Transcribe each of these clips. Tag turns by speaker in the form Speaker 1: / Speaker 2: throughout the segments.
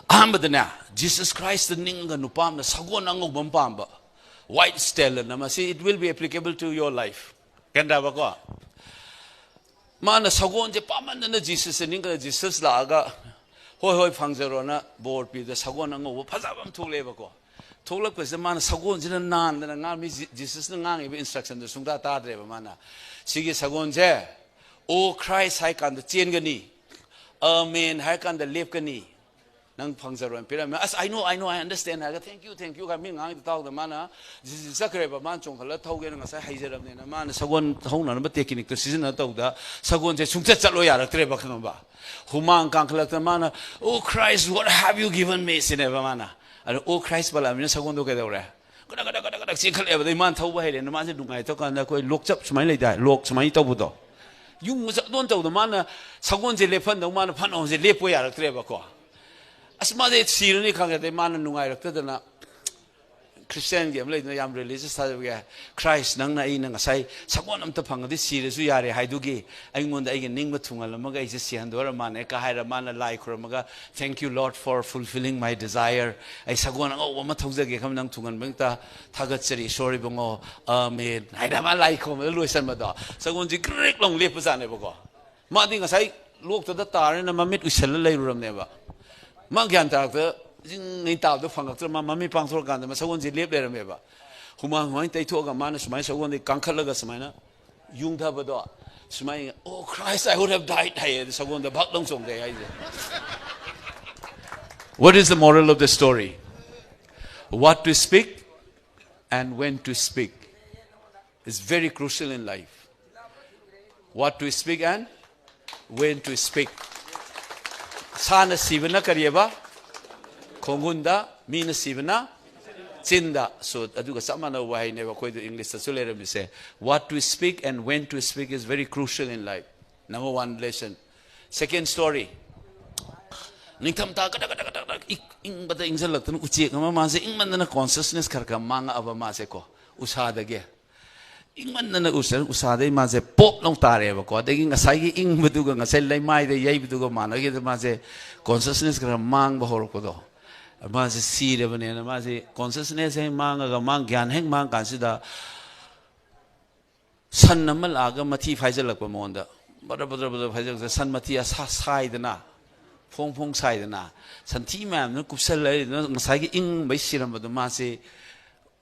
Speaker 1: Ahambadana, Jesus Christ the Ninga Nupam, the Sagonango Bumpamba, white stella, Namasi, it will be applicable to your life. Kendavago. Mana Sagon Japaman and the Jesus and Ninga Jesus Laga, Hoi Fangzerona, board be the Sagonango, Pazabam to Levago. Tolak was the man Sagon in Nan, and Army Jesus Nang instruction, the Sunda Tadre Mana. Sigi Sagonje, O Christ, Haikan the Tiengani, Amen, Haikan the Lepkani. Nang Pangzaron Pyramid. As I know, I understand. Thank you. I mean, I talk the mana. This is Zakreba Manchong, Latogan, and I Hazer and a man, Sagon Hona, but taking it to season at Toda, Sagon Sumtetaloya, Trebakanova. Human can collect the mana. Oh Christ, what have you given me, Sinevamana? And oh Christ, but I'm Sagon Together. The man told away and the man said, I took on the looked up to my lady, looked to my tobudo. You don't tell the mana, Sagon Zelephan, the man upon the Lepoya, Trebaco. As mother Syrian can the man and I Christian game late yam religious Christ Nanga in and say someone to pang this series we are Haidugi I want a Ningma Tungalamaga is a Siandora man Eka Hiramana like Ramaga. Thank you Lord for fulfilling my desire. I Sagwan oh Matoga come down to Ganbenta Tagatseri sorry bongo amen I don't like home Louis and Mada Sagon the great long lepers and never go Martin as I looked at the tar and a mamit we sell a room never Mangan Doctor, in Tao the Fang, Mammy Pangsorgan, the Masawans live there, Meva. Human went they took a man, Smile, so when they Kankalagas Mina, Jung Tabador, smiling, oh Christ, I would have died here, the Sagon the Butlong song there. What is the moral of the story? What to speak and when to speak is very crucial in life. What to speak and when to speak. Sana Sivana Karyaba, Kongunda, Mina Sivana, Chinda. So, Aduka Samana, why I never quite the English, so let me say, what to speak and when to speak is very crucial in life. Number one lesson. Second story. Ningtam ing bata ingzalak tan uchi kama mase ing man na consciousness karka manga aba mase ko usada ge ing man na usada mase pop long tare ba ko degi ngasai gi ing bedu ga ngasai lai mai de yai bedu ga mana ge mase consciousness karka mang ba hor ko do mase si de bane na mase consciousness he mang ga mang gyan heng mang kan sida san namal aga mathi phaijal ko monda bada phaijal san mathi sa sai de na Pong side na Santi ma'am no kupsal no masagi ing by siram but mase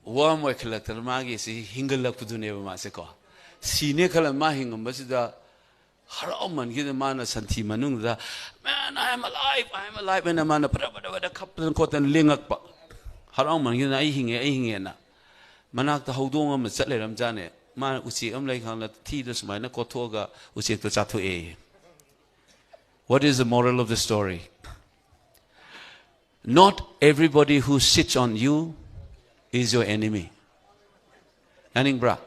Speaker 1: warm way collector magi si hingle up to never maseko sine kala mahing masida haraman give the man a santi manung da man I'm alive and a man a couple and cotton lingak pa haraman give I hinge na manak the hodong am set ram jane man uchi am like on the tea this mine kotoga uchi to chatu e. What is the moral of the story? Not everybody who sits on you is your enemy. Aning bra.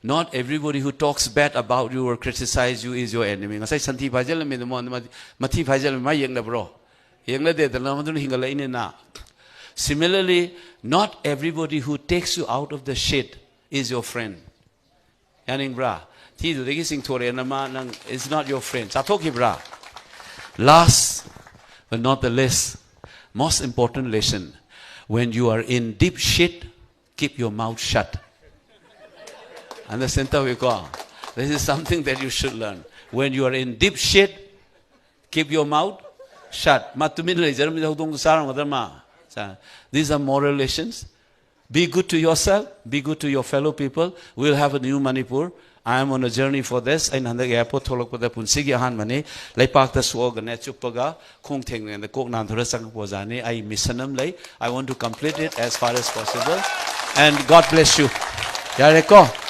Speaker 1: Not everybody who talks bad about you or criticize you is your enemy. Ngasai santi phajal me mo mati phajal ma yeng na bro. Yeng na de dala madun hingala ine na. Similarly, not everybody who takes you out of the shit is your friend. Aning bra. It's not your friend. Last but not the least, most important lesson. When you are in deep shit, keep your mouth shut. Understand how we go? This is something that you should learn. When you are in deep shit, keep your mouth shut. These are moral lessons. Be good to yourself. Be good to your fellow people. We'll have a new Manipur. I am on a journey for this. I am airport tholok pada punsigi han mani laipak ta suog ne chupaga khung theng ne kok nan thora sang pozani I missionam lai. I want to complete it as far as possible. And God bless you. Yareko.